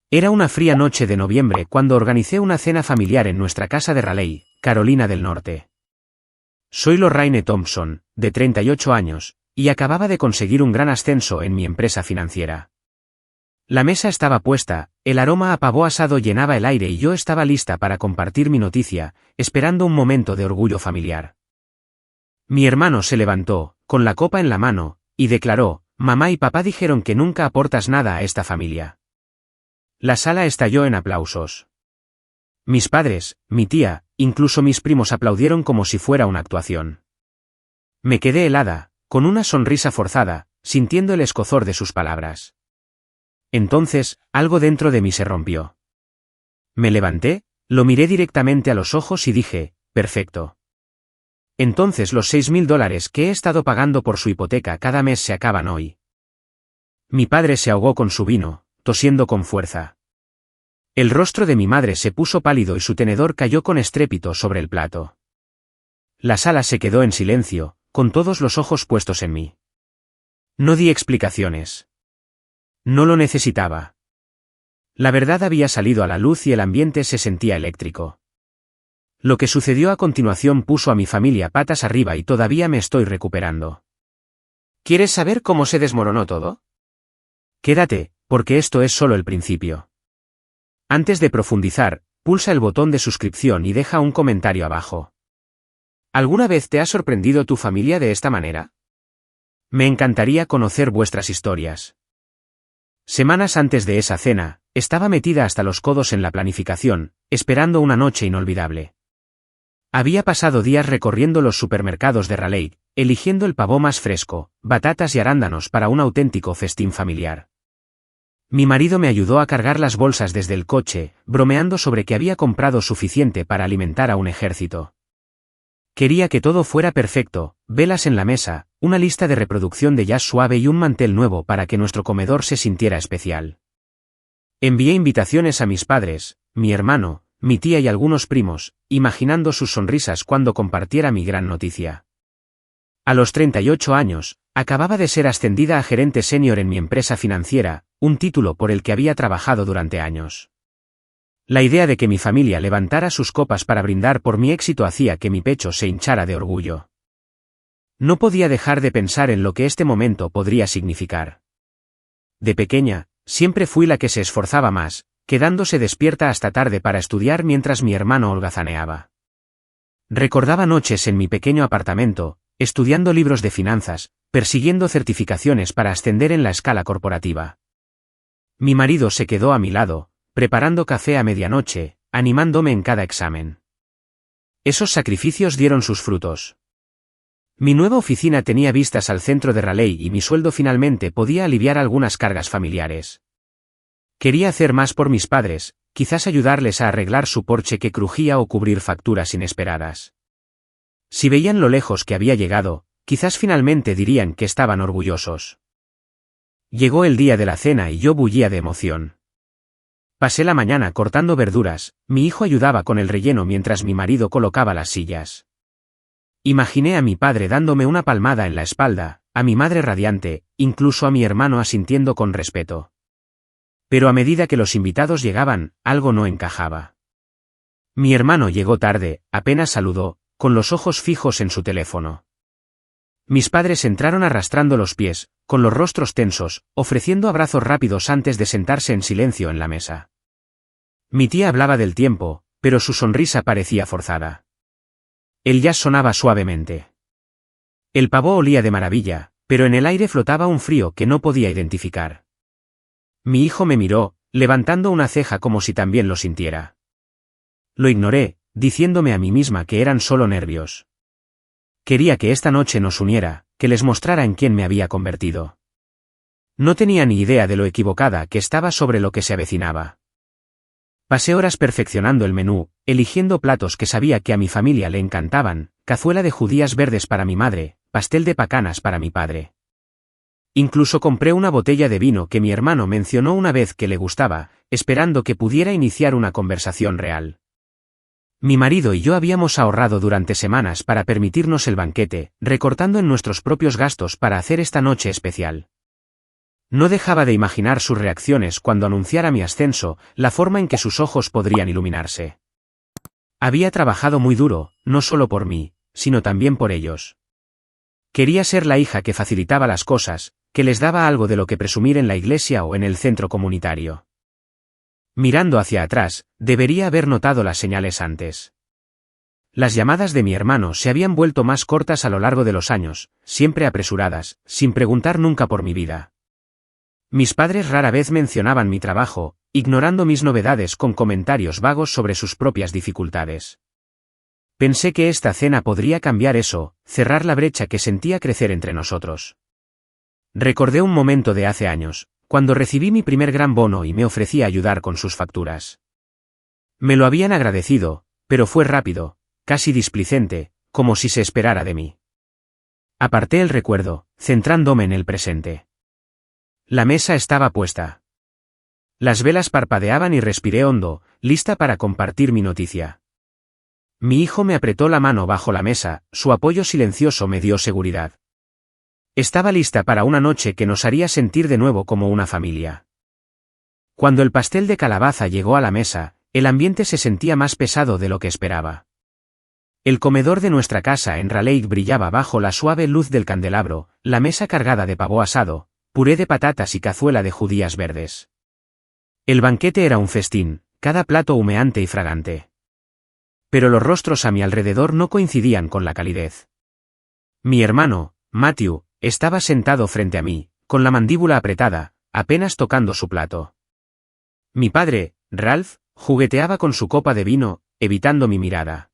Era una fría noche de noviembre cuando organicé una cena familiar en nuestra casa de Raleigh, Carolina del Norte. Soy Lorraine Thompson, de 38 años, y acababa de conseguir un gran ascenso en mi empresa financiera. La mesa estaba puesta, el aroma a pavo asado llenaba el aire y yo estaba lista para compartir mi noticia, esperando un momento de orgullo familiar. Mi hermano se levantó, con la copa en la mano, y declaró: «Mamá y papá dijeron que nunca aportas nada a esta familia». La sala estalló en aplausos. Mis padres, mi tía, incluso mis primos aplaudieron como si fuera una actuación. Me quedé helada, con una sonrisa forzada, sintiendo el escozor de sus palabras. Entonces, algo dentro de mí se rompió. Me levanté, lo miré directamente a los ojos y dije: «Perfecto». Entonces los $6.000 que he estado pagando por su hipoteca cada mes se acaban hoy. Mi padre se ahogó con su vino, tosiendo con fuerza. El rostro de mi madre se puso pálido y su tenedor cayó con estrépito sobre el plato. La sala se quedó en silencio, con todos los ojos puestos en mí. No di explicaciones. No lo necesitaba. La verdad había salido a la luz y el ambiente se sentía eléctrico. Lo que sucedió a continuación puso a mi familia patas arriba y todavía me estoy recuperando. ¿Quieres saber cómo se desmoronó todo? Quédate, porque esto es solo el principio. Antes de profundizar, pulsa el botón de suscripción y deja un comentario abajo. ¿Alguna vez te ha sorprendido tu familia de esta manera? Me encantaría conocer vuestras historias. Semanas antes de esa cena, estaba metida hasta los codos en la planificación, esperando una noche inolvidable. Había pasado días recorriendo los supermercados de Raleigh, eligiendo el pavo más fresco, batatas y arándanos para un auténtico festín familiar. Mi marido me ayudó a cargar las bolsas desde el coche, bromeando sobre que había comprado suficiente para alimentar a un ejército. Quería que todo fuera perfecto, velas en la mesa, una lista de reproducción de jazz suave y un mantel nuevo para que nuestro comedor se sintiera especial. Envié invitaciones a mis padres, mi hermano, mi tía y algunos primos, imaginando sus sonrisas cuando compartiera mi gran noticia. A los 38 años, acababa de ser ascendida a gerente senior en mi empresa financiera, un título por el que había trabajado durante años. La idea de que mi familia levantara sus copas para brindar por mi éxito hacía que mi pecho se hinchara de orgullo. No podía dejar de pensar en lo que este momento podría significar. De pequeña, siempre fui la que se esforzaba más, quedándose despierta hasta tarde para estudiar mientras mi hermano holgazaneaba. Recordaba noches en mi pequeño apartamento, estudiando libros de finanzas, persiguiendo certificaciones para ascender en la escala corporativa. Mi marido se quedó a mi lado, preparando café a medianoche, animándome en cada examen. Esos sacrificios dieron sus frutos. Mi nueva oficina tenía vistas al centro de Raleigh y mi sueldo finalmente podía aliviar algunas cargas familiares. Quería hacer más por mis padres, quizás ayudarles a arreglar su porche que crujía o cubrir facturas inesperadas. Si veían lo lejos que había llegado, quizás finalmente dirían que estaban orgullosos. Llegó el día de la cena y yo bullía de emoción. Pasé la mañana cortando verduras, mi hijo ayudaba con el relleno mientras mi marido colocaba las sillas. Imaginé a mi padre dándome una palmada en la espalda, a mi madre radiante, incluso a mi hermano asintiendo con respeto. Pero a medida que los invitados llegaban, algo no encajaba. Mi hermano llegó tarde, apenas saludó, con los ojos fijos en su teléfono. Mis padres entraron arrastrando los pies, con los rostros tensos, ofreciendo abrazos rápidos antes de sentarse en silencio en la mesa. Mi tía hablaba del tiempo, pero su sonrisa parecía forzada. El jazz sonaba suavemente. El pavo olía de maravilla, pero en el aire flotaba un frío que no podía identificar. Mi hijo me miró, levantando una ceja como si también lo sintiera. Lo ignoré, diciéndome a mí misma que eran solo nervios. Quería que esta noche nos uniera, que les mostrara en quién me había convertido. No tenía ni idea de lo equivocada que estaba sobre lo que se avecinaba. Pasé horas perfeccionando el menú, eligiendo platos que sabía que a mi familia le encantaban, cazuela de judías verdes para mi madre, pastel de pacanas para mi padre. Incluso compré una botella de vino que mi hermano mencionó una vez que le gustaba, esperando que pudiera iniciar una conversación real. Mi marido y yo habíamos ahorrado durante semanas para permitirnos el banquete, recortando en nuestros propios gastos para hacer esta noche especial. No dejaba de imaginar sus reacciones cuando anunciara mi ascenso, la forma en que sus ojos podrían iluminarse. Había trabajado muy duro, no solo por mí, sino también por ellos. Quería ser la hija que facilitaba las cosas, que les daba algo de lo que presumir en la iglesia o en el centro comunitario. Mirando hacia atrás, debería haber notado las señales antes. Las llamadas de mi hermano se habían vuelto más cortas a lo largo de los años, siempre apresuradas, sin preguntar nunca por mi vida. Mis padres rara vez mencionaban mi trabajo, ignorando mis novedades con comentarios vagos sobre sus propias dificultades. Pensé que esta cena podría cambiar eso, cerrar la brecha que sentía crecer entre nosotros. Recordé un momento de hace años, cuando recibí mi primer gran bono y me ofrecí a ayudar con sus facturas. Me lo habían agradecido, pero fue rápido, casi displicente, como si se esperara de mí. Aparté el recuerdo, centrándome en el presente. La mesa estaba puesta. Las velas parpadeaban y respiré hondo, lista para compartir mi noticia. Mi hijo me apretó la mano bajo la mesa, su apoyo silencioso me dio seguridad. Estaba lista para una noche que nos haría sentir de nuevo como una familia. Cuando el pastel de calabaza llegó a la mesa, el ambiente se sentía más pesado de lo que esperaba. El comedor de nuestra casa en Raleigh brillaba bajo la suave luz del candelabro, la mesa cargada de pavo asado, puré de patatas y cazuela de judías verdes. El banquete era un festín, cada plato humeante y fragante. Pero los rostros a mi alrededor no coincidían con la calidez. Mi hermano, Matthew, estaba sentado frente a mí, con la mandíbula apretada, apenas tocando su plato. Mi padre, Ralph, jugueteaba con su copa de vino, evitando mi mirada.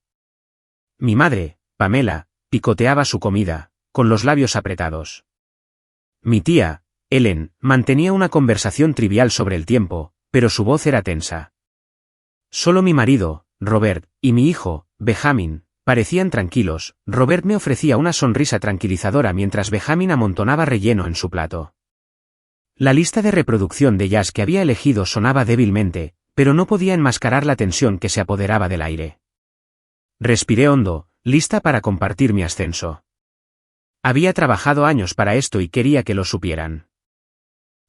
Mi madre, Pamela, picoteaba su comida, con los labios apretados. Mi tía, Ellen, mantenía una conversación trivial sobre el tiempo, pero su voz era tensa. Solo mi marido, Robert, y mi hijo, Benjamin, parecían tranquilos. Robert me ofrecía una sonrisa tranquilizadora mientras Benjamin amontonaba relleno en su plato. La lista de reproducción de jazz que había elegido sonaba débilmente, pero no podía enmascarar la tensión que se apoderaba del aire. Respiré hondo, lista para compartir mi ascenso. Había trabajado años para esto y quería que lo supieran.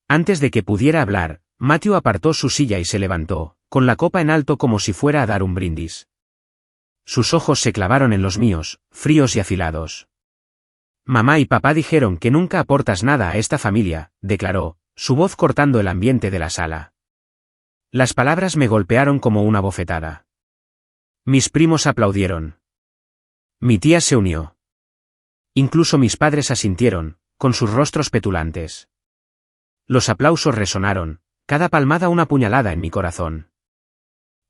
Antes de que pudiera hablar, Matthew apartó su silla y se levantó, con la copa en alto como si fuera a dar un brindis. Sus ojos se clavaron en los míos, fríos y afilados. Mamá y papá dijeron que nunca aportas nada a esta familia, declaró, su voz cortando el ambiente de la sala. Las palabras me golpearon como una bofetada. Mis primos aplaudieron. Mi tía se unió. Incluso mis padres asintieron, con sus rostros petulantes. Los aplausos resonaron, cada palmada una puñalada en mi corazón.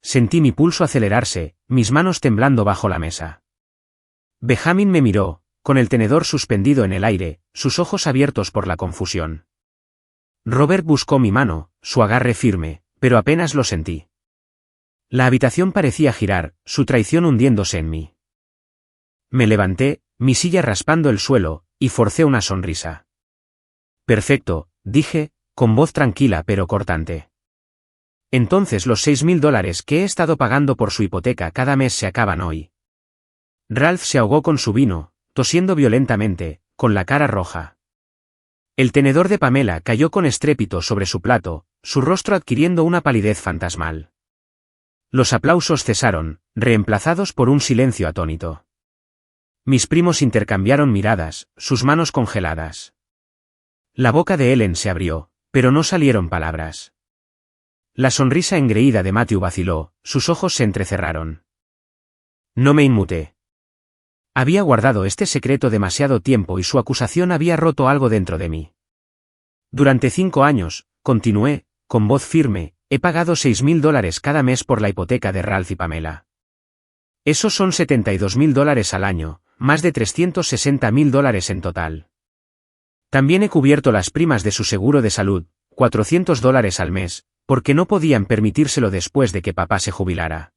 Sentí mi pulso acelerarse, mis manos temblando bajo la mesa. Benjamin me miró, con el tenedor suspendido en el aire, sus ojos abiertos por la confusión. Robert buscó mi mano, su agarre firme, pero apenas lo sentí. La habitación parecía girar, su traición hundiéndose en mí. Me levanté, mi silla raspando el suelo, y forcé una sonrisa. Perfecto, dije, con voz tranquila pero cortante. Entonces los $6,000 que he estado pagando por su hipoteca cada mes se acaban hoy. Ralph se ahogó con su vino, tosiendo violentamente, con la cara roja. El tenedor de Pamela cayó con estrépito sobre su plato, su rostro adquiriendo una palidez fantasmal. Los aplausos cesaron, reemplazados por un silencio atónito. Mis primos intercambiaron miradas, sus manos congeladas. La boca de Ellen se abrió, pero no salieron palabras. La sonrisa engreída de Matthew vaciló, sus ojos se entrecerraron. No me inmuté. Había guardado este secreto demasiado tiempo y su acusación había roto algo dentro de mí. Durante 5 años, continué, con voz firme, he pagado $6,000 cada mes por la hipoteca de Ralph y Pamela. Esos son $72,000 al año, más de $360,000 en total. También he cubierto las primas de su seguro de salud, $400 al mes, porque no podían permitírselo después de que papá se jubilara.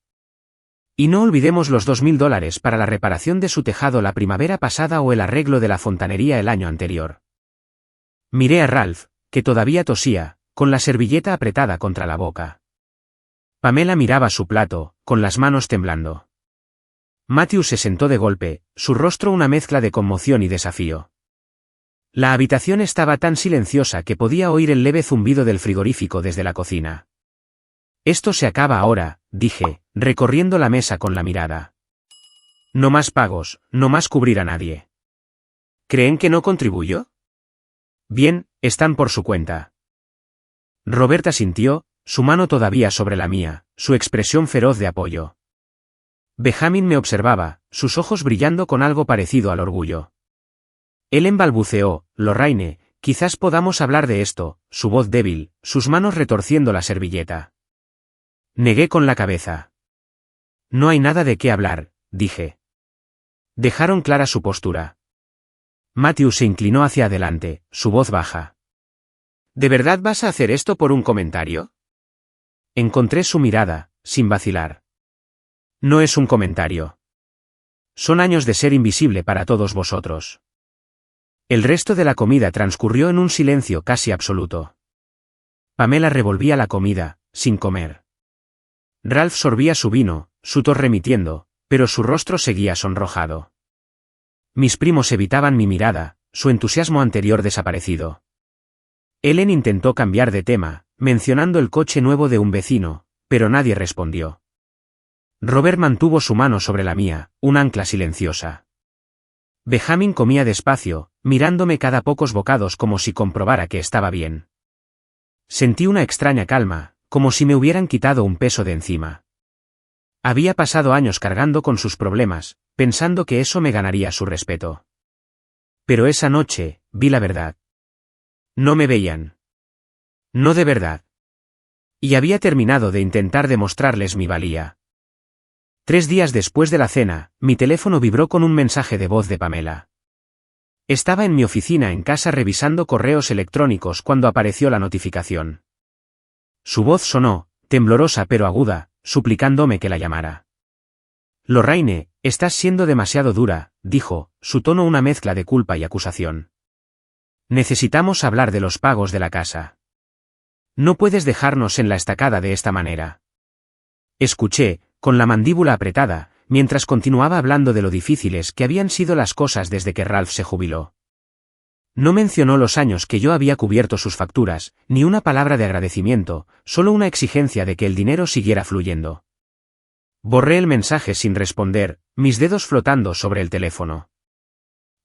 Y no olvidemos los $2,000 para la reparación de su tejado la primavera pasada o el arreglo de la fontanería el año anterior. Miré a Ralph, que todavía tosía, con la servilleta apretada contra la boca. Pamela miraba su plato, con las manos temblando. Matthew se sentó de golpe, su rostro una mezcla de conmoción y desafío. La habitación estaba tan silenciosa que podía oír el leve zumbido del frigorífico desde la cocina. Esto se acaba ahora, dije, recorriendo la mesa con la mirada. No más pagos, no más cubrir a nadie. ¿Creen que no contribuyo? Bien, están por su cuenta. Robert asintió, su mano todavía sobre la mía, su expresión feroz de apoyo. Benjamin me observaba, sus ojos brillando con algo parecido al orgullo. Él balbuceó, Lorraine, quizás podamos hablar de esto, su voz débil, sus manos retorciendo la servilleta. Negué con la cabeza. No hay nada de qué hablar, dije. Dejaron clara su postura. Matthew se inclinó hacia adelante, su voz baja. ¿De verdad vas a hacer esto por un comentario? Encontré su mirada, sin vacilar. No es un comentario. Son años de ser invisible para todos vosotros. El resto de la comida transcurrió en un silencio casi absoluto. Pamela revolvía la comida, sin comer. Ralph sorbía su vino, su tos remitiendo, pero su rostro seguía sonrojado. Mis primos evitaban mi mirada, su entusiasmo anterior desaparecido. Ellen intentó cambiar de tema, mencionando el coche nuevo de un vecino, pero nadie respondió. Robert mantuvo su mano sobre la mía, un ancla silenciosa. Benjamin comía despacio, mirándome cada pocos bocados como si comprobara que estaba bien. Sentí una extraña calma, como si me hubieran quitado un peso de encima. Había pasado años cargando con sus problemas, pensando que eso me ganaría su respeto. Pero esa noche, vi la verdad. No me veían. No de verdad. Y había terminado de intentar demostrarles mi valía. 3 días después de la cena, mi teléfono vibró con un mensaje de voz de Pamela. Estaba en mi oficina en casa revisando correos electrónicos cuando apareció la notificación. Su voz sonó, temblorosa pero aguda, suplicándome que la llamara. Lorraine, estás siendo demasiado dura, dijo, su tono una mezcla de culpa y acusación. Necesitamos hablar de los pagos de la casa. No puedes dejarnos en la estacada de esta manera. Escuché, con la mandíbula apretada, mientras continuaba hablando de lo difíciles que habían sido las cosas desde que Ralph se jubiló. No mencionó los años que yo había cubierto sus facturas, ni una palabra de agradecimiento, solo una exigencia de que el dinero siguiera fluyendo. Borré el mensaje sin responder, mis dedos flotando sobre el teléfono.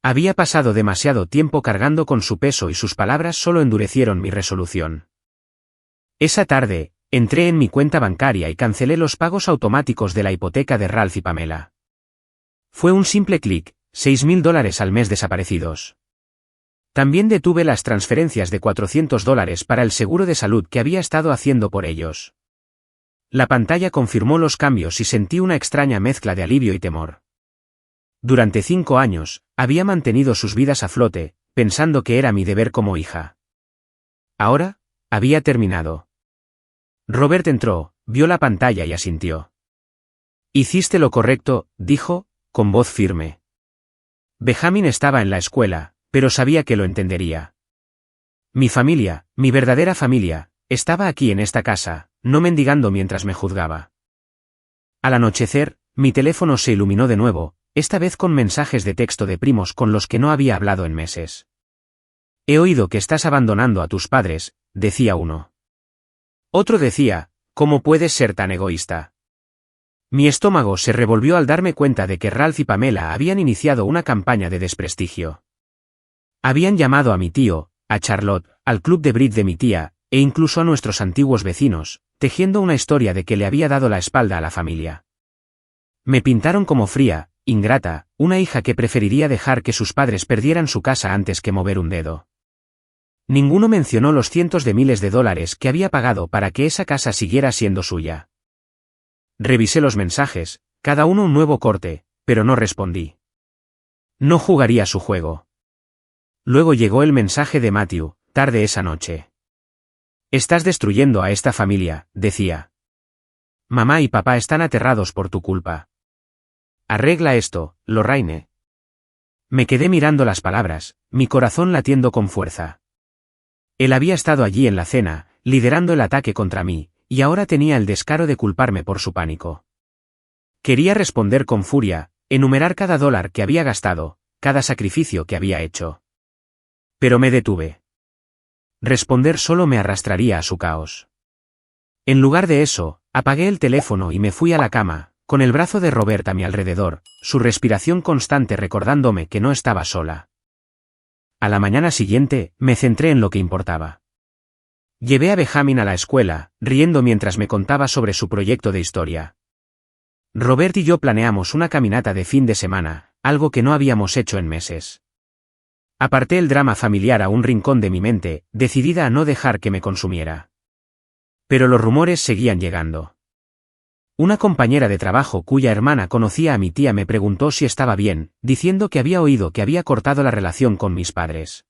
Había pasado demasiado tiempo cargando con su peso y sus palabras solo endurecieron mi resolución. Esa tarde, entré en mi cuenta bancaria y cancelé los pagos automáticos de la hipoteca de Ralph y Pamela. Fue un simple clic, $6.000 al mes desaparecidos. También detuve las transferencias de $400 para el seguro de salud que había estado haciendo por ellos. La pantalla confirmó los cambios y sentí una extraña mezcla de alivio y temor. Durante 5 años, había mantenido sus vidas a flote, pensando que era mi deber como hija. Ahora, había terminado. Robert entró, vio la pantalla y asintió. Hiciste lo correcto, dijo, con voz firme. Benjamin estaba en la escuela, pero sabía que lo entendería. Mi familia, mi verdadera familia, estaba aquí en esta casa, no mendigando mientras me juzgaba. Al anochecer, mi teléfono se iluminó de nuevo, esta vez con mensajes de texto de primos con los que no había hablado en meses. He oído que estás abandonando a tus padres, decía uno. Otro decía, ¿cómo puedes ser tan egoísta? Mi estómago se revolvió al darme cuenta de que Ralph y Pamela habían iniciado una campaña de desprestigio. Habían llamado a mi tío, a Charlotte, al club de bridge de mi tía, e incluso a nuestros antiguos vecinos, tejiendo una historia de que le había dado la espalda a la familia. Me pintaron como fría, ingrata, una hija que preferiría dejar que sus padres perdieran su casa antes que mover un dedo. Ninguno mencionó los cientos de miles de dólares que había pagado para que esa casa siguiera siendo suya. Revisé los mensajes, cada uno un nuevo corte, pero no respondí. No jugaría su juego. Luego llegó el mensaje de Matthew, tarde esa noche. Estás destruyendo a esta familia, decía. Mamá y papá están aterrados por tu culpa. Arregla esto, Lorraine. Me quedé mirando las palabras, mi corazón latiendo con fuerza. Él había estado allí en la cena, liderando el ataque contra mí, y ahora tenía el descaro de culparme por su pánico. Quería responder con furia, enumerar cada dólar que había gastado, cada sacrificio que había hecho. Pero me detuve. Responder solo me arrastraría a su caos. En lugar de eso, apagué el teléfono y me fui a la cama, con el brazo de Robert a mi alrededor, su respiración constante recordándome que no estaba sola. A la mañana siguiente, me centré en lo que importaba. Llevé a Benjamin a la escuela, riendo mientras me contaba sobre su proyecto de historia. Robert y yo planeamos una caminata de fin de semana, algo que no habíamos hecho en meses. Aparté el drama familiar a un rincón de mi mente, decidida a no dejar que me consumiera. Pero los rumores seguían llegando. Una compañera de trabajo cuya hermana conocía a mi tía me preguntó si estaba bien, diciendo que había oído que había cortado la relación con mis padres.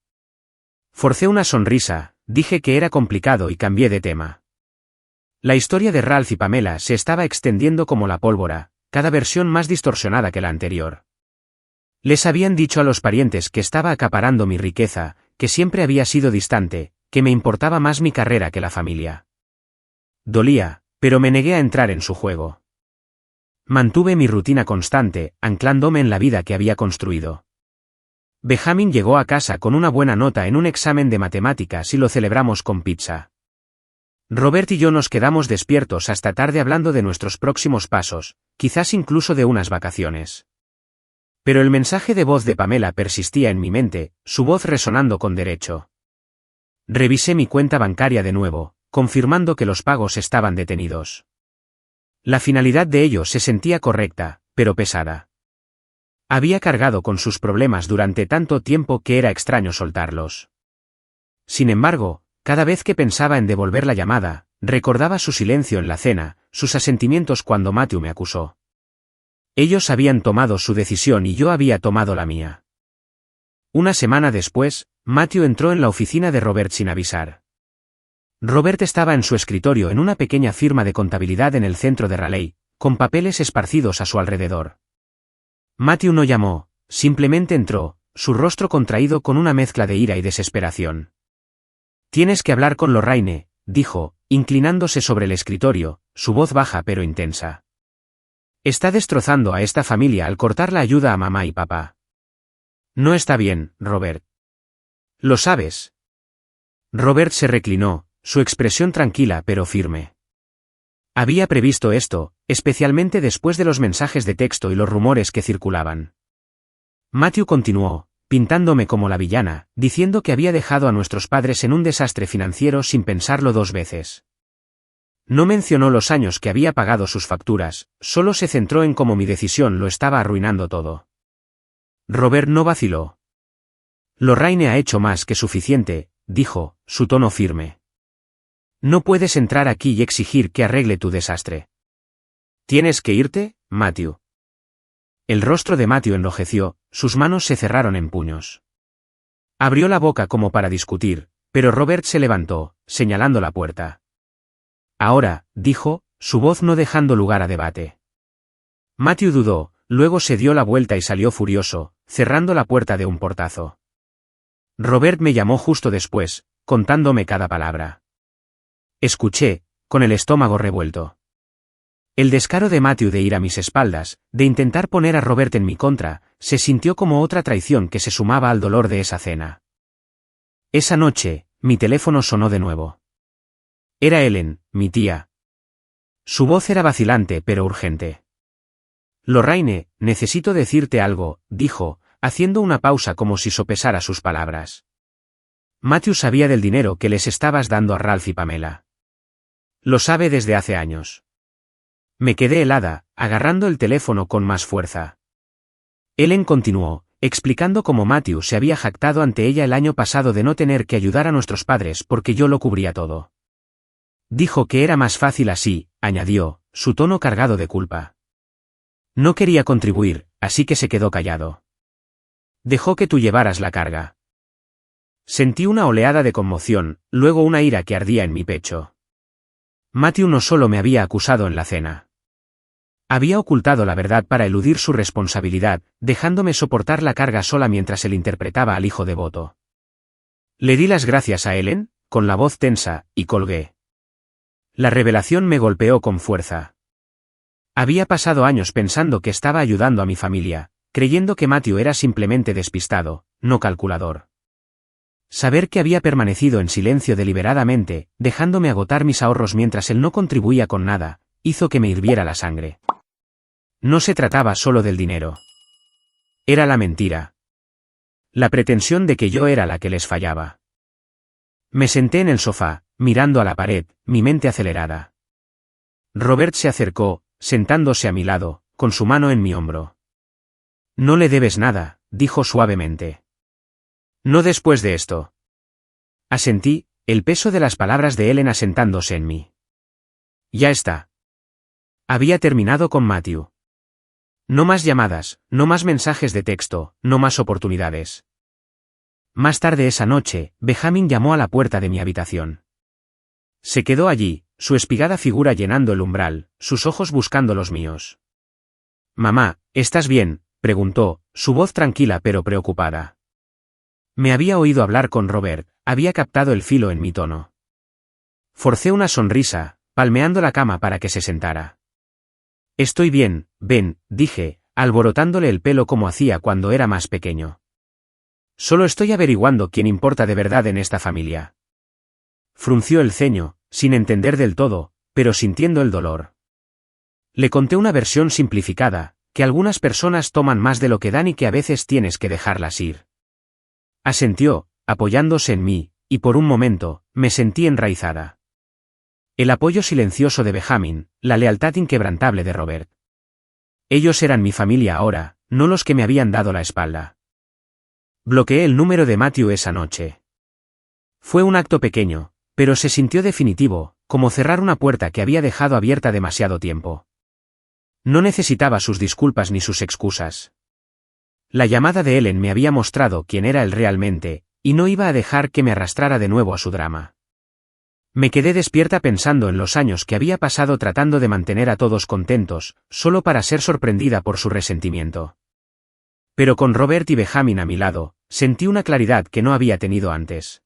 Forcé una sonrisa, dije que era complicado y cambié de tema. La historia de Ralph y Pamela se estaba extendiendo como la pólvora, cada versión más distorsionada que la anterior. Les habían dicho a los parientes que estaba acaparando mi riqueza, que siempre había sido distante, que me importaba más mi carrera que la familia. Dolía, pero me negué a entrar en su juego. Mantuve mi rutina constante, anclándome en la vida que había construido. Benjamin llegó a casa con una buena nota en un examen de matemáticas y lo celebramos con pizza. Robert y yo nos quedamos despiertos hasta tarde hablando de nuestros próximos pasos, quizás incluso de unas vacaciones. Pero el mensaje de voz de Pamela persistía en mi mente, su voz resonando con derecho. Revisé mi cuenta bancaria de nuevo, confirmando que los pagos estaban detenidos. La finalidad de ellos se sentía correcta, pero pesada. Había cargado con sus problemas durante tanto tiempo que era extraño soltarlos. Sin embargo, cada vez que pensaba en devolver la llamada, recordaba su silencio en la cena, sus asentimientos cuando Matthew me acusó. Ellos habían tomado su decisión y yo había tomado la mía. Una semana después, Matthew entró en la oficina de Robert sin avisar. Robert estaba en su escritorio en una pequeña firma de contabilidad en el centro de Raleigh, con papeles esparcidos a su alrededor. Matthew no llamó, simplemente entró, su rostro contraído con una mezcla de ira y desesperación. «Tienes que hablar con Lorraine», dijo, inclinándose sobre el escritorio, su voz baja pero intensa. «Está destrozando a esta familia al cortar la ayuda a mamá y papá». «No está bien, Robert». «Lo sabes». Robert se reclinó, su expresión tranquila pero firme. Había previsto esto, especialmente después de los mensajes de texto y los rumores que circulaban. Matthew continuó, pintándome como la villana, diciendo que había dejado a nuestros padres en un desastre financiero sin pensarlo dos veces. No mencionó los años que había pagado sus facturas, solo se centró en cómo mi decisión lo estaba arruinando todo. Robert no vaciló. «Lorraine ha hecho más que suficiente», dijo, su tono firme. «No puedes entrar aquí y exigir que arregle tu desastre». «¿Tienes que irte, Matthew?» El rostro de Matthew enrojeció, sus manos se cerraron en puños. Abrió la boca como para discutir, pero Robert se levantó, señalando la puerta. «Ahora», dijo, su voz no dejando lugar a debate. Matthew dudó, luego se dio la vuelta y salió furioso, cerrando la puerta de un portazo. Robert me llamó justo después, contándome cada palabra. Escuché, con el estómago revuelto. El descaro de Matthew de ir a mis espaldas, de intentar poner a Robert en mi contra, se sintió como otra traición que se sumaba al dolor de esa cena. Esa noche, mi teléfono sonó de nuevo. Era Ellen, mi tía. Su voz era vacilante pero urgente. «Lorraine, necesito decirte algo», dijo, haciendo una pausa como si sopesara sus palabras. «Matthew sabía del dinero que les estabas dando a Ralph y Pamela. Lo sabe desde hace años». Me quedé helada, agarrando el teléfono con más fuerza. Ellen continuó, explicando cómo Matthew se había jactado ante ella el año pasado de no tener que ayudar a nuestros padres porque yo lo cubría todo. Dijo que era más fácil así, añadió, su tono cargado de culpa. No quería contribuir, así que se quedó callado. Dejó que tú llevaras la carga. Sentí una oleada de conmoción, luego una ira que ardía en mi pecho. Matthew no solo me había acusado en la cena. Había ocultado la verdad para eludir su responsabilidad, dejándome soportar la carga sola mientras él interpretaba al hijo devoto. Le di las gracias a Ellen, con la voz tensa, y colgué. La revelación me golpeó con fuerza. Había pasado años pensando que estaba ayudando a mi familia, creyendo que Matthew era simplemente despistado, no calculador. Saber que había permanecido en silencio deliberadamente, dejándome agotar mis ahorros mientras él no contribuía con nada, hizo que me hirviera la sangre. No se trataba solo del dinero. Era la mentira. La pretensión de que yo era la que les fallaba. Me senté en el sofá, mirando a la pared, mi mente acelerada. Robert se acercó, sentándose a mi lado, con su mano en mi hombro. No le debes nada, dijo suavemente. No después de esto. Asentí, el peso de las palabras de Ellen asentándose en mí. Ya está. Había terminado con Matthew. No más llamadas, no más mensajes de texto, no más oportunidades. Más tarde esa noche, Benjamin llamó a la puerta de mi habitación. Se quedó allí, su espigada figura llenando el umbral, sus ojos buscando los míos. «Mamá, ¿estás bien?», preguntó, su voz tranquila pero preocupada. Me había oído hablar con Robert, había captado el filo en mi tono. Forcé una sonrisa, palmeando la cama para que se sentara. «Estoy bien, Ben», dije, alborotándole el pelo como hacía cuando era más pequeño. «Solo estoy averiguando quién importa de verdad en esta familia». Frunció el ceño, sin entender del todo, pero sintiendo el dolor. Le conté una versión simplificada, que algunas personas toman más de lo que dan y que a veces tienes que dejarlas ir. Asintió, apoyándose en mí, y por un momento, me sentí enraizada. El apoyo silencioso de Benjamin, la lealtad inquebrantable de Robert. Ellos eran mi familia ahora, no los que me habían dado la espalda. Bloqueé el número de Matthew esa noche. Fue un acto pequeño, pero se sintió definitivo, como cerrar una puerta que había dejado abierta demasiado tiempo. No necesitaba sus disculpas ni sus excusas. La llamada de Ellen me había mostrado quién era él realmente, y no iba a dejar que me arrastrara de nuevo a su drama. Me quedé despierta pensando en los años que había pasado tratando de mantener a todos contentos, solo para ser sorprendida por su resentimiento. Pero con Robert y Benjamin a mi lado, sentí una claridad que no había tenido antes.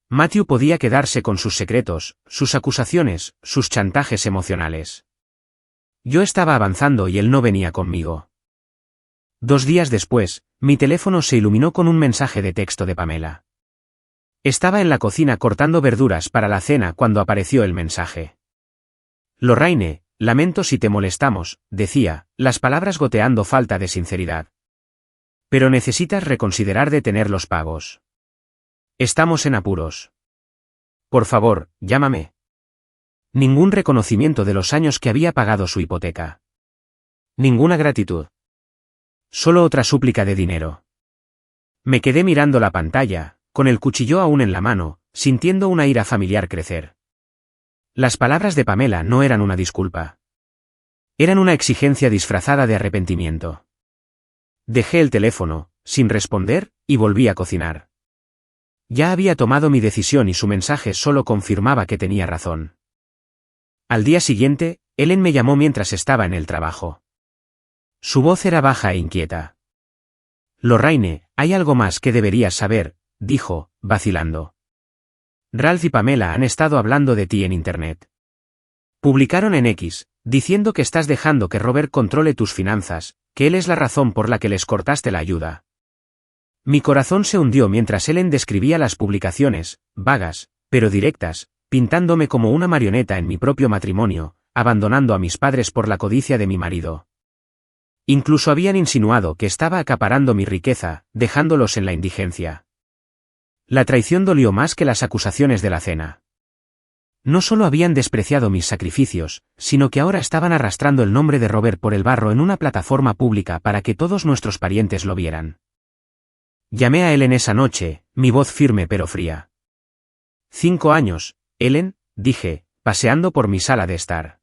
Matthew podía quedarse con sus secretos, sus acusaciones, sus chantajes emocionales. Yo estaba avanzando y él no venía conmigo. 2 días después, mi teléfono se iluminó con un mensaje de texto de Pamela. Estaba en la cocina cortando verduras para la cena cuando apareció el mensaje. «Lorraine, lamento si te molestamos», decía, las palabras goteando falta de sinceridad. «Pero necesitas reconsiderar detener los pagos. Estamos en apuros. Por favor, llámame». Ningún reconocimiento de los años que había pagado su hipoteca. Ninguna gratitud. Solo otra súplica de dinero. Me quedé mirando la pantalla, con el cuchillo aún en la mano, sintiendo una ira familiar crecer. Las palabras de Pamela no eran una disculpa. Eran una exigencia disfrazada de arrepentimiento. Dejé el teléfono, sin responder, y volví a cocinar. Ya había tomado mi decisión y su mensaje solo confirmaba que tenía razón. Al día siguiente, Ellen me llamó mientras estaba en el trabajo. Su voz era baja e inquieta. «Lorraine, hay algo más que deberías saber», dijo, vacilando. «Ralph y Pamela han estado hablando de ti en Internet. Publicaron en X, diciendo que estás dejando que Robert controle tus finanzas, que él es la razón por la que les cortaste la ayuda». Mi corazón se hundió mientras Ellen describía las publicaciones, vagas, pero directas, pintándome como una marioneta en mi propio matrimonio, abandonando a mis padres por la codicia de mi marido. Incluso habían insinuado que estaba acaparando mi riqueza, dejándolos en la indigencia. La traición dolió más que las acusaciones de la cena. No solo habían despreciado mis sacrificios, sino que ahora estaban arrastrando el nombre de Robert por el barro en una plataforma pública para que todos nuestros parientes lo vieran. Llamé a Ellen esa noche, mi voz firme pero fría. 5 años, Ellen, dije, paseando por mi sala de estar.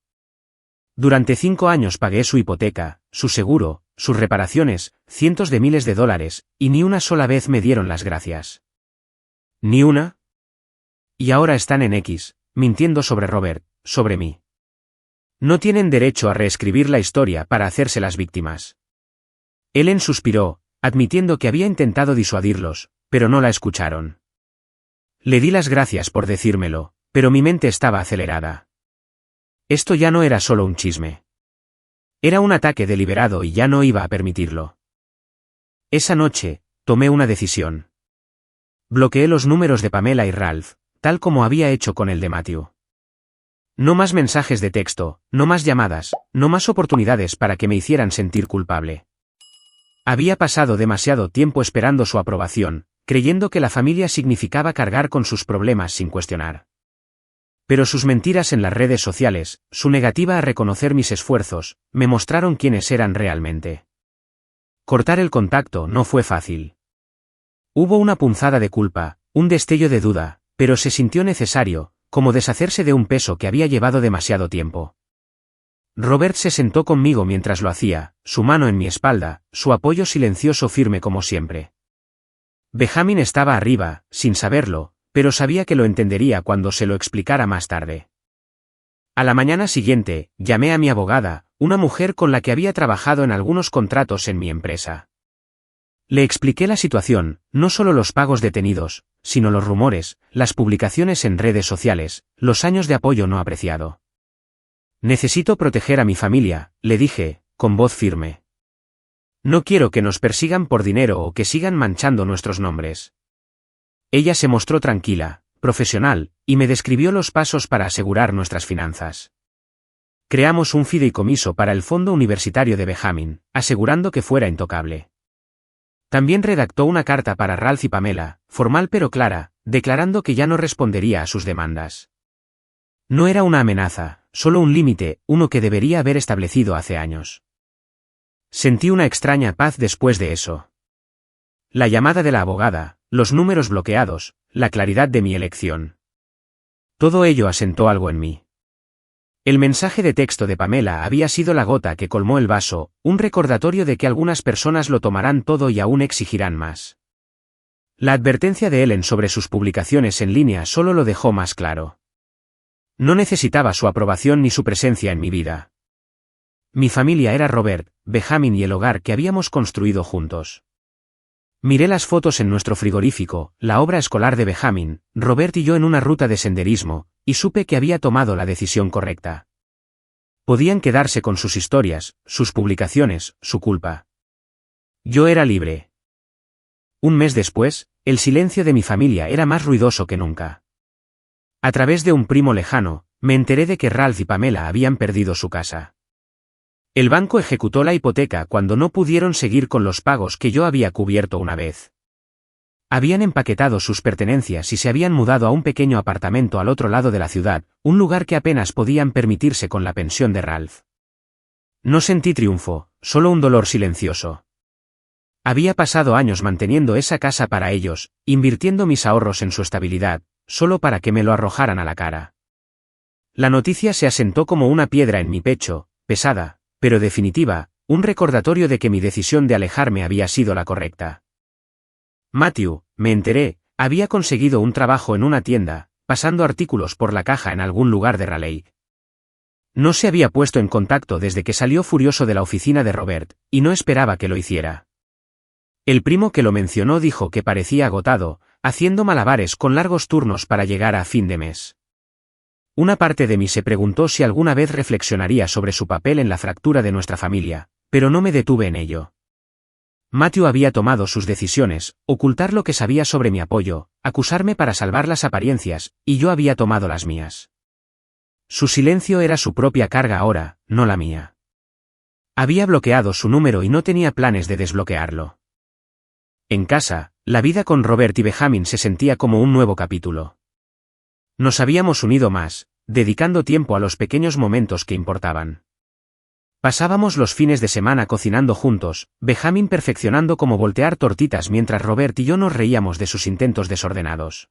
Durante 5 años pagué su hipoteca, su seguro, sus reparaciones, cientos de miles de dólares, y ni una sola vez me dieron las gracias. ¿Ni una? Y ahora están en X, mintiendo sobre Robert, sobre mí. No tienen derecho a reescribir la historia para hacerse las víctimas. Ellen suspiró, admitiendo que había intentado disuadirlos, pero no la escucharon. Le di las gracias por decírmelo, pero mi mente estaba acelerada. Esto ya no era solo un chisme. Era un ataque deliberado y ya no iba a permitirlo. Esa noche, tomé una decisión. Bloqueé los números de Pamela y Ralph, tal como había hecho con el de Matthew. No más mensajes de texto, no más llamadas, no más oportunidades para que me hicieran sentir culpable. Había pasado demasiado tiempo esperando su aprobación, creyendo que la familia significaba cargar con sus problemas sin cuestionar. Pero sus mentiras en las redes sociales, su negativa a reconocer mis esfuerzos, me mostraron quiénes eran realmente. Cortar el contacto no fue fácil. Hubo una punzada de culpa, un destello de duda, pero se sintió necesario, como deshacerse de un peso que había llevado demasiado tiempo. Robert se sentó conmigo mientras lo hacía, su mano en mi espalda, su apoyo silencioso firme como siempre. Benjamin estaba arriba, sin saberlo, pero sabía que lo entendería cuando se lo explicara más tarde. A la mañana siguiente, llamé a mi abogada, una mujer con la que había trabajado en algunos contratos en mi empresa. Le expliqué la situación, no solo los pagos detenidos, sino los rumores, las publicaciones en redes sociales, los años de apoyo no apreciado. Necesito proteger a mi familia, le dije, con voz firme. No quiero que nos persigan por dinero o que sigan manchando nuestros nombres. Ella se mostró tranquila, profesional, y me describió los pasos para asegurar nuestras finanzas. Creamos un fideicomiso para el fondo universitario de Benjamin, asegurando que fuera intocable. También redactó una carta para Ralph y Pamela, formal pero clara, declarando que ya no respondería a sus demandas. No era una amenaza, solo un límite, uno que debería haber establecido hace años. Sentí una extraña paz después de eso. La llamada de la abogada, los números bloqueados, la claridad de mi elección. Todo ello asentó algo en mí. El mensaje de texto de Pamela había sido la gota que colmó el vaso, un recordatorio de que algunas personas lo tomarán todo y aún exigirán más. La advertencia de Ellen sobre sus publicaciones en línea solo lo dejó más claro. No necesitaba su aprobación ni su presencia en mi vida. Mi familia era Robert, Benjamin y el hogar que habíamos construido juntos. Miré las fotos en nuestro frigorífico, la obra escolar de Benjamin, Robert y yo en una ruta de senderismo, y supe que había tomado la decisión correcta. Podían quedarse con sus historias, sus publicaciones, su culpa. Yo era libre. Un mes después, el silencio de mi familia era más ruidoso que nunca. A través de un primo lejano, me enteré de que Ralph y Pamela habían perdido su casa. El banco ejecutó la hipoteca cuando no pudieron seguir con los pagos que yo había cubierto una vez. Habían empaquetado sus pertenencias y se habían mudado a un pequeño apartamento al otro lado de la ciudad, un lugar que apenas podían permitirse con la pensión de Ralph. No sentí triunfo, solo un dolor silencioso. Había pasado años manteniendo esa casa para ellos, invirtiendo mis ahorros en su estabilidad, solo para que me lo arrojaran a la cara. La noticia se asentó como una piedra en mi pecho, pesada, pero definitiva, un recordatorio de que mi decisión de alejarme había sido la correcta. Matthew, me enteré, había conseguido un trabajo en una tienda, pasando artículos por la caja en algún lugar de Raleigh. No se había puesto en contacto desde que salió furioso de la oficina de Robert, y no esperaba que lo hiciera. El primo que lo mencionó dijo que parecía agotado, haciendo malabares con largos turnos para llegar a fin de mes. Una parte de mí se preguntó si alguna vez reflexionaría sobre su papel en la fractura de nuestra familia, pero no me detuve en ello. Matthew había tomado sus decisiones, ocultar lo que sabía sobre mi apoyo, acusarme para salvar las apariencias, y yo había tomado las mías. Su silencio era su propia carga ahora, no la mía. Había bloqueado su número y no tenía planes de desbloquearlo. En casa, la vida con Robert y Benjamin se sentía como un nuevo capítulo. Nos habíamos unido más, dedicando tiempo a los pequeños momentos que importaban. Pasábamos los fines de semana cocinando juntos, Benjamin perfeccionando cómo voltear tortitas mientras Robert y yo nos reíamos de sus intentos desordenados.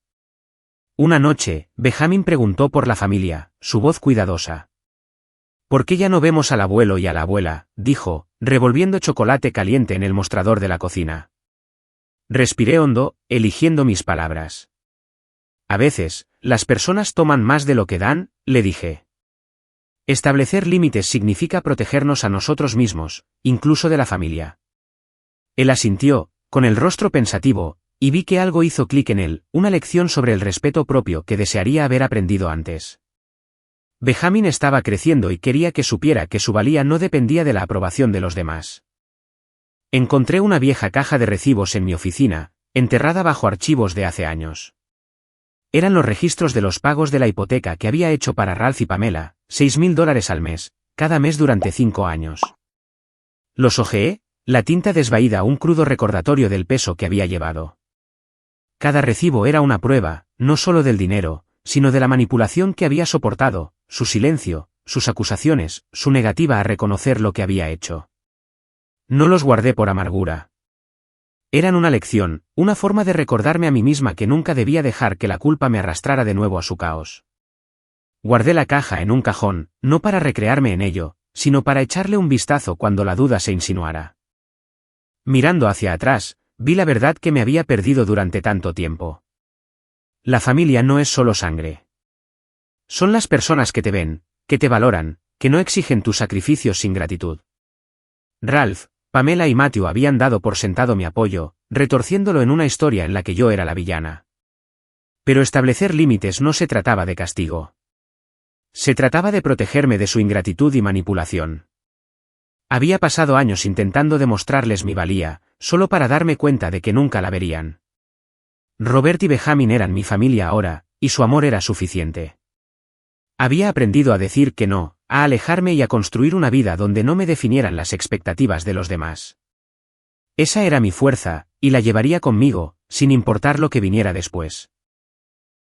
Una noche, Benjamin preguntó por la familia, su voz cuidadosa. ¿Por qué ya no vemos al abuelo y a la abuela?, dijo, revolviendo chocolate caliente en el mostrador de la cocina. Respiré hondo, eligiendo mis palabras. A veces, las personas toman más de lo que dan, le dije. Establecer límites significa protegernos a nosotros mismos, incluso de la familia. Él asintió, con el rostro pensativo, y vi que algo hizo clic en él, una lección sobre el respeto propio que desearía haber aprendido antes. Benjamin estaba creciendo y quería que supiera que su valía no dependía de la aprobación de los demás. Encontré una vieja caja de recibos en mi oficina, enterrada bajo archivos de hace años. Eran los registros de los pagos de la hipoteca que había hecho para Ralph y Pamela, $6.000 al mes, cada mes durante 5 años. Los hojeé, la tinta desvaída un crudo recordatorio del peso que había llevado. Cada recibo era una prueba, no solo del dinero, sino de la manipulación que había soportado, su silencio, sus acusaciones, su negativa a reconocer lo que había hecho. No los guardé por amargura. Eran una lección, una forma de recordarme a mí misma que nunca debía dejar que la culpa me arrastrara de nuevo a su caos. Guardé la caja en un cajón, no para recrearme en ello, sino para echarle un vistazo cuando la duda se insinuara. Mirando hacia atrás, vi la verdad que me había perdido durante tanto tiempo. La familia no es solo sangre. Son las personas que te ven, que te valoran, que no exigen tus sacrificios sin gratitud. Ralph, Pamela y Matthew habían dado por sentado mi apoyo, retorciéndolo en una historia en la que yo era la villana. Pero establecer límites no se trataba de castigo. Se trataba de protegerme de su ingratitud y manipulación. Había pasado años intentando demostrarles mi valía, solo para darme cuenta de que nunca la verían. Robert y Benjamin eran mi familia ahora, y su amor era suficiente. Había aprendido a decir que no, a alejarme y a construir una vida donde no me definieran las expectativas de los demás. Esa era mi fuerza, y la llevaría conmigo, sin importar lo que viniera después.